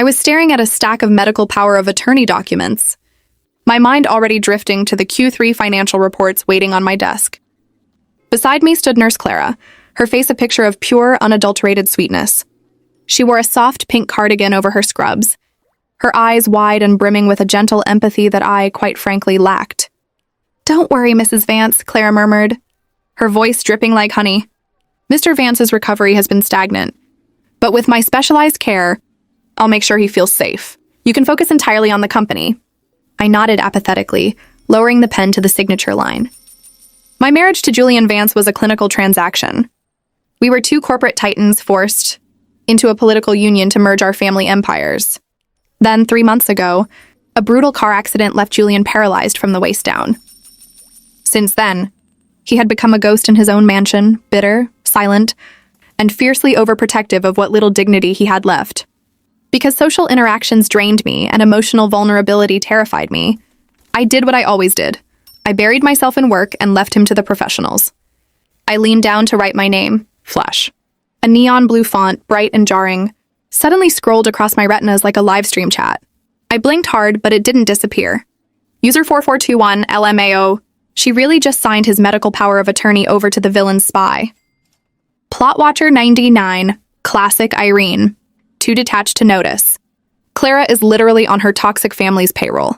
I was staring at a stack of medical power of attorney documents, my mind already drifting to the Q3 financial reports waiting on my desk. Beside me stood Nurse Clara, her face a picture of pure, unadulterated sweetness. She wore a soft pink cardigan over her scrubs, her eyes wide and brimming with a gentle empathy that I, quite frankly, lacked. "Don't worry, Mrs. Vance," Clara murmured, her voice dripping like honey. "Mr. Vance's recovery has been stagnant, but with my specialized care, I'll make sure he feels safe. You can focus entirely on the company." I nodded apathetically, lowering the pen to the signature line. My marriage to Julian Vance was a clinical transaction. We were two corporate titans forced into a political union to merge our family empires. Then, 3 months ago, a brutal car accident left Julian paralyzed from the waist down. Since then, he had become a ghost in his own mansion, bitter, silent, and fiercely overprotective of what little dignity he had left. Because social interactions drained me and emotional vulnerability terrified me, I did what I always did. I buried myself in work and left him to the professionals. I leaned down to write my name, Flash. A neon blue font, bright and jarring, suddenly scrolled across my retinas like a live stream chat. I blinked hard, but it didn't disappear. User 4421 LMAO. She really just signed his medical power of attorney over to the villain's spy. Plotwatcher 99, classic Irene. Too detached to notice. Clara is literally on her toxic family's payroll.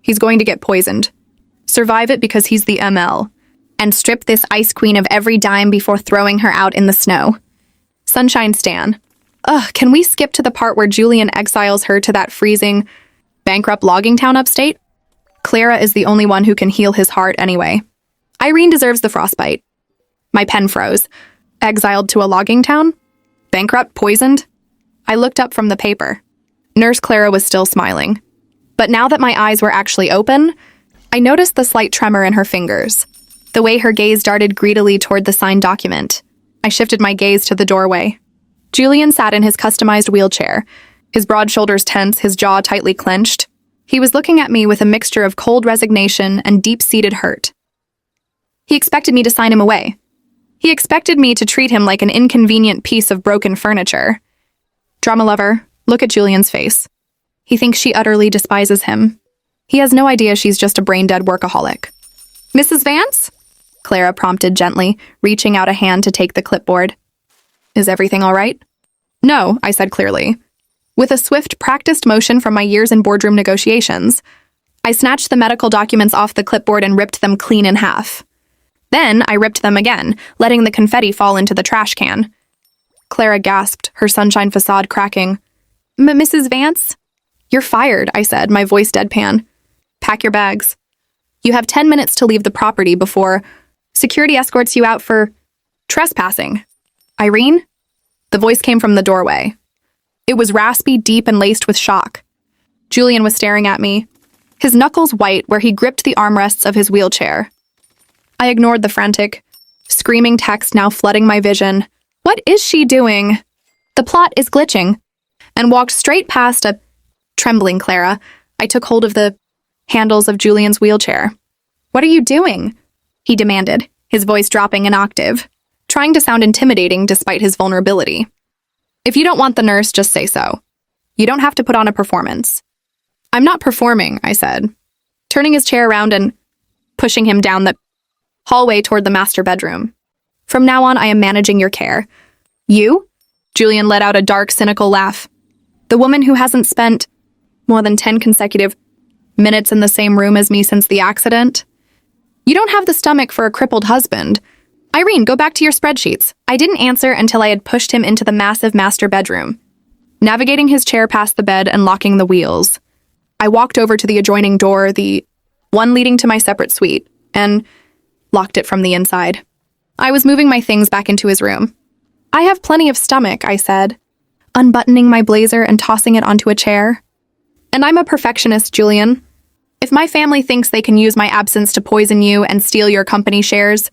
He's going to get poisoned. Survive it because he's the ML. And strip this ice queen of every dime before throwing her out in the snow. Sunshine Stan. Ugh, can we skip to the part where Julian exiles her to that freezing, bankrupt logging town upstate? Clara is the only one who can heal his heart anyway. Irene deserves the frostbite. My pen froze. Exiled to a logging town? Bankrupt? Poisoned? I looked up from the paper. Nurse Clara was still smiling. But now that my eyes were actually open, I noticed the slight tremor in her fingers, the way her gaze darted greedily toward the signed document. I shifted my gaze to the doorway. Julian sat in his customized wheelchair, his broad shoulders tense, his jaw tightly clenched. He was looking at me with a mixture of cold resignation and deep-seated hurt. He expected me to sign him away. He expected me to treat him like an inconvenient piece of broken furniture. Drama lover, look at Julian's face. He thinks she utterly despises him. He has no idea she's just a brain-dead workaholic. "Mrs. Vance?" Clara prompted gently, reaching out a hand to take the clipboard. "Is everything all right?" "No," I said clearly. With a swift, practiced motion from my years in boardroom negotiations, I snatched the medical documents off the clipboard and ripped them clean in half. Then I ripped them again, letting the confetti fall into the trash can. Clara gasped, her sunshine facade cracking. "Mrs. Vance?" "You're fired," I said, my voice deadpan. "Pack your bags. You have 10 minutes to leave the property before security escorts you out for trespassing." "Irene?" The voice came from the doorway. It was raspy, deep, and laced with shock. Julian was staring at me, his knuckles white where he gripped the armrests of his wheelchair. I ignored the frantic, screaming text now flooding my vision. What is she doing? The plot is glitching. And walked straight past a trembling Clara. I took hold of the handles of Julian's wheelchair. "What are you doing?" he demanded, his voice dropping an octave, trying to sound intimidating despite his vulnerability. "If you don't want the nurse, just say so. You don't have to put on a performance." "I'm not performing," I said, turning his chair around and pushing him down the hallway toward the master bedroom. "From now on, I am managing your care." "You?" Julian let out a dark, cynical laugh. "The woman who hasn't spent more than 10 consecutive minutes in the same room as me since the accident? You don't have the stomach for a crippled husband. Irene, go back to your spreadsheets." I didn't answer until I had pushed him into the massive master bedroom, navigating his chair past the bed and locking the wheels. I walked over to the adjoining door, the one leading to my separate suite, and locked it from the inside. I was moving my things back into his room. "I have plenty of stomach," I said, unbuttoning my blazer and tossing it onto a chair. "And I'm a perfectionist, Julian. If my family thinks they can use my absence to poison you and steal your company shares,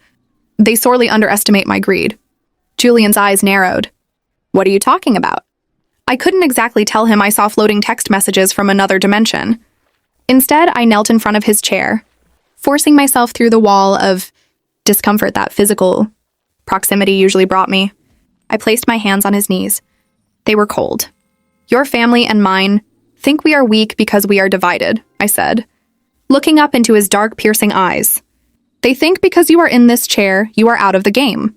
they sorely underestimate my greed." Julian's eyes narrowed. "What are you talking about?" I couldn't exactly tell him I saw floating text messages from another dimension. Instead, I knelt in front of his chair, forcing myself through the wall of discomfort that physical proximity usually brought me. I placed my hands on his knees. They were cold. Your family and mine think we are weak because we are divided, I said, looking up into his dark, piercing eyes. They think because you are in this chair, you are out of the game.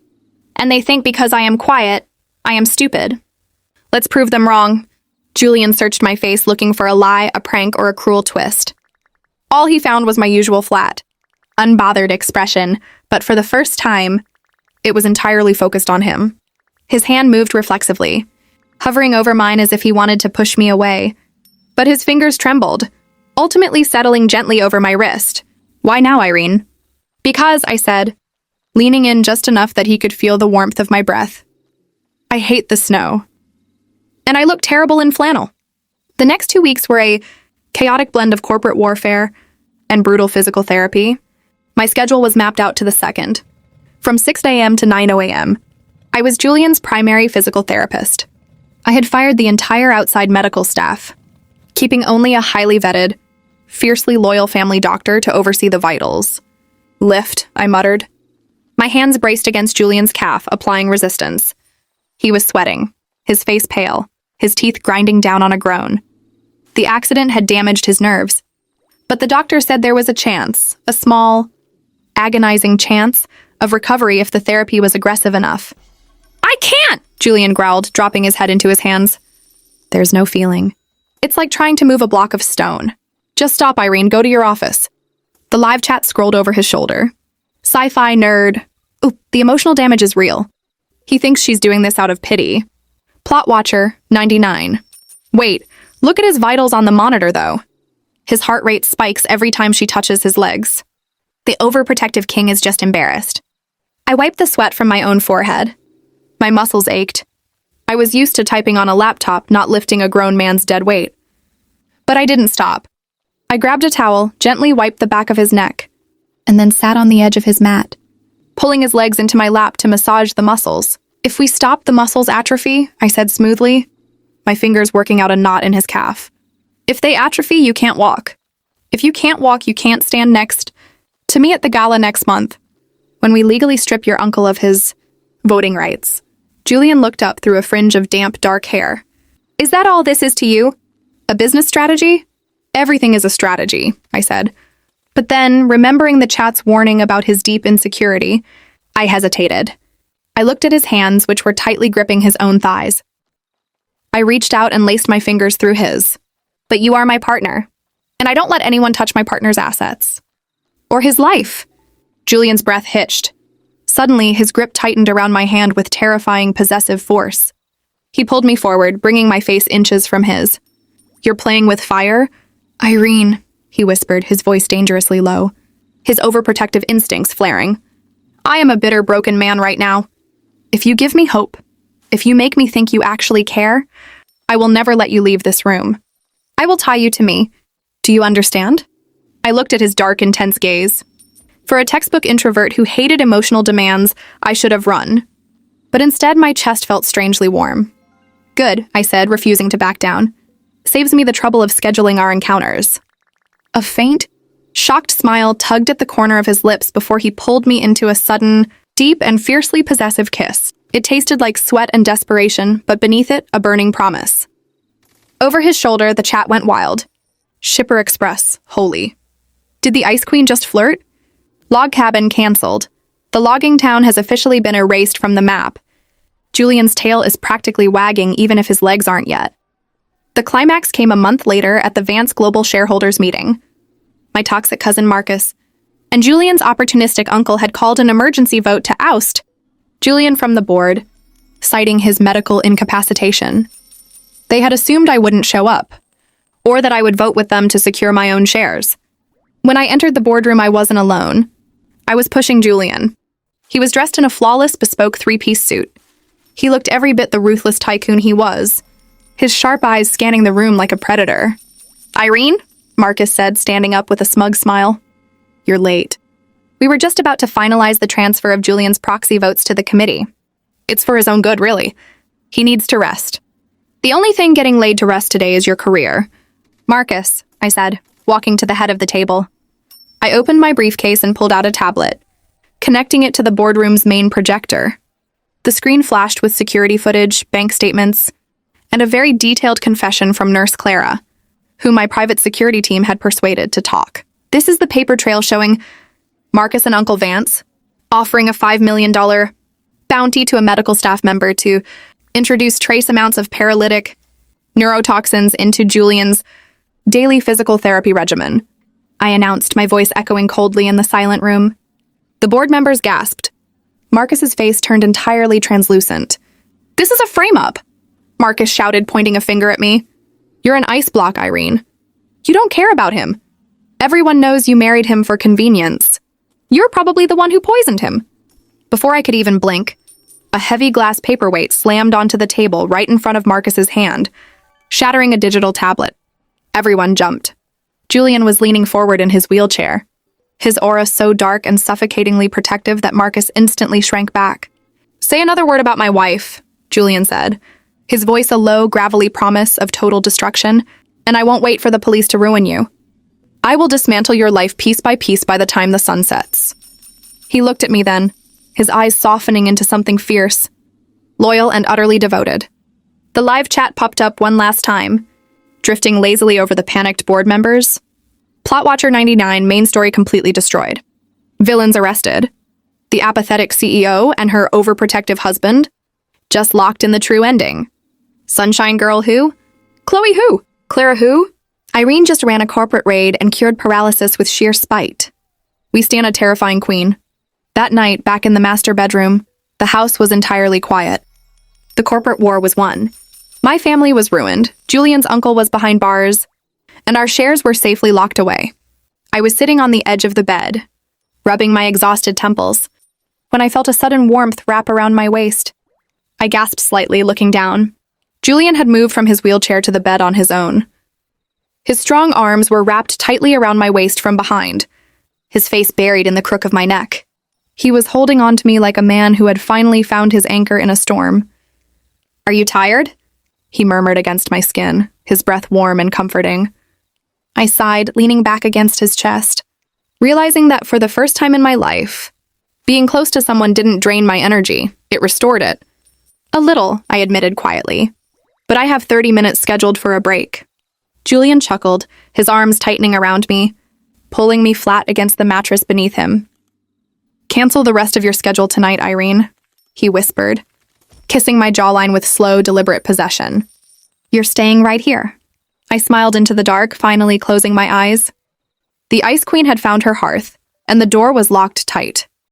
And they think because I am quiet, I am stupid. Let's prove them wrong. Julian searched my face looking for a lie, a prank, or a cruel twist. All he found was my usual flat, unbothered expression, but for the first time, it was entirely focused on him. His hand moved reflexively, hovering over mine as if he wanted to push me away. But his fingers trembled, ultimately settling gently over my wrist. Why now, Irene? Because, I said, leaning in just enough that he could feel the warmth of my breath. I hate the snow. And I look terrible in flannel. The next 2 weeks were a chaotic blend of corporate warfare and brutal physical therapy. My schedule was mapped out to the second. From 6 a.m. to 9 a.m., I was Julian's primary physical therapist. I had fired the entire outside medical staff, keeping only a highly vetted, fiercely loyal family doctor to oversee the vitals. Lift, I muttered. My hands braced against Julian's calf, applying resistance. He was sweating, his face pale, his teeth grinding down on a groan. The accident had damaged his nerves, but the doctor said there was a chance, a small, agonizing chance, of recovery if the therapy was aggressive enough. I can't, Julian growled, dropping his head into his hands. There's no feeling. It's like trying to move a block of stone. Just stop, Irene, go to your office. The live chat scrolled over his shoulder. Sci-fi nerd. Ooh, the emotional damage is real. He thinks she's doing this out of pity. Plot watcher, 99. Wait, look at his vitals on the monitor, though. His heart rate spikes every time she touches his legs. The overprotective king is just embarrassed. I wiped the sweat from my own forehead. My muscles ached. I was used to typing on a laptop, not lifting a grown man's dead weight. But I didn't stop. I grabbed a towel, gently wiped the back of his neck, and then sat on the edge of his mat, pulling his legs into my lap to massage the muscles. If we stop the muscles atrophy, I said smoothly, my fingers working out a knot in his calf. If they atrophy, you can't walk. If you can't walk, you can't stand next to me at the gala next month, when we legally strip your uncle of his voting rights. Julian looked up through a fringe of damp, dark hair. Is that all this is to you? A business strategy? Everything is a strategy, I said. But then, remembering the chat's warning about his deep insecurity, I hesitated. I looked at his hands, which were tightly gripping his own thighs. I reached out and laced my fingers through his. But you are my partner, and I don't let anyone touch my partner's assets. Or his life. Julian's breath hitched. Suddenly, his grip tightened around my hand with terrifying, possessive force. He pulled me forward, bringing my face inches from his. You're playing with fire? Irene, he whispered, his voice dangerously low, his overprotective instincts flaring. I am a bitter, broken man right now. If you give me hope, if you make me think you actually care, I will never let you leave this room. I will tie you to me. Do you understand? I looked at his dark, intense gaze. For a textbook introvert who hated emotional demands, I should have run. But instead, my chest felt strangely warm. Good, I said, refusing to back down. Saves me the trouble of scheduling our encounters. A faint, shocked smile tugged at the corner of his lips before he pulled me into a sudden, deep and fiercely possessive kiss. It tasted like sweat and desperation, but beneath it, a burning promise. Over his shoulder, the chat went wild. Shipper Express, holy. Did the Ice Queen just flirt? Log cabin canceled. The logging town has officially been erased from the map. Julian's tail is practically wagging even if his legs aren't yet. The climax came a month later at the Vance Global Shareholders meeting. My toxic cousin Marcus and Julian's opportunistic uncle had called an emergency vote to oust Julian from the board, citing his medical incapacitation. They had assumed I wouldn't show up, or that I would vote with them to secure my own shares. When I entered the boardroom, I wasn't alone. I was pushing Julian. He was dressed in a flawless, bespoke three-piece suit. He looked every bit the ruthless tycoon he was, his sharp eyes scanning the room like a predator. Irene? Marcus said, standing up with a smug smile. You're late. We were just about to finalize the transfer of Julian's proxy votes to the committee. It's for his own good, really. He needs to rest. The only thing getting laid to rest today is your career. Marcus, I said, walking to the head of the table. I opened my briefcase and pulled out a tablet, connecting it to the boardroom's main projector. The screen flashed with security footage, bank statements, and a very detailed confession from Nurse Clara, whom my private security team had persuaded to talk. This is the paper trail showing Marcus and Uncle Vance offering a $5 million bounty to a medical staff member to introduce trace amounts of paralytic neurotoxins into Julian's daily physical therapy regimen, I announced, my voice echoing coldly in the silent room. The board members gasped. Marcus's face turned entirely translucent. "This is a frame-up," Marcus shouted, pointing a finger at me. "You're an ice block, Irene. You don't care about him. Everyone knows you married him for convenience. You're probably the one who poisoned him." Before I could even blink, a heavy glass paperweight slammed onto the table right in front of Marcus's hand, shattering a digital tablet. Everyone jumped. Julian was leaning forward in his wheelchair, his aura so dark and suffocatingly protective that Marcus instantly shrank back. "Say another word about my wife," Julian said, his voice a low, gravelly promise of total destruction, "and I won't wait for the police to ruin you. I will dismantle your life piece by the time the sun sets." He looked at me then, his eyes softening into something fierce, loyal and utterly devoted. The live chat popped up one last time, drifting lazily over the panicked board members. Plotwatcher 99, main story completely destroyed. Villains arrested. The apathetic CEO and her overprotective husband just locked in the true ending. Sunshine Girl who? Chloe who? Clara who? Irene just ran a corporate raid and cured paralysis with sheer spite. We stand a terrifying queen. That night, back in the master bedroom, the house was entirely quiet. The corporate war was won. My family was ruined, Julian's uncle was behind bars, and our shares were safely locked away. I was sitting on the edge of the bed, rubbing my exhausted temples, when I felt a sudden warmth wrap around my waist. I gasped slightly, looking down. Julian had moved from his wheelchair to the bed on his own. His strong arms were wrapped tightly around my waist from behind, his face buried in the crook of my neck. He was holding on to me like a man who had finally found his anchor in a storm. "Are you tired?" he murmured against my skin, his breath warm and comforting. I sighed, leaning back against his chest, realizing that for the first time in my life, being close to someone didn't drain my energy, it restored it. "A little," I admitted quietly, "but I have 30 minutes scheduled for a break." Julian chuckled, his arms tightening around me, pulling me flat against the mattress beneath him. "Cancel the rest of your schedule tonight, Irene," he whispered, kissing my jawline with slow, deliberate possession. "You're staying right here." I smiled into the dark, finally closing my eyes. The Ice Queen had found her hearth, and the door was locked tight.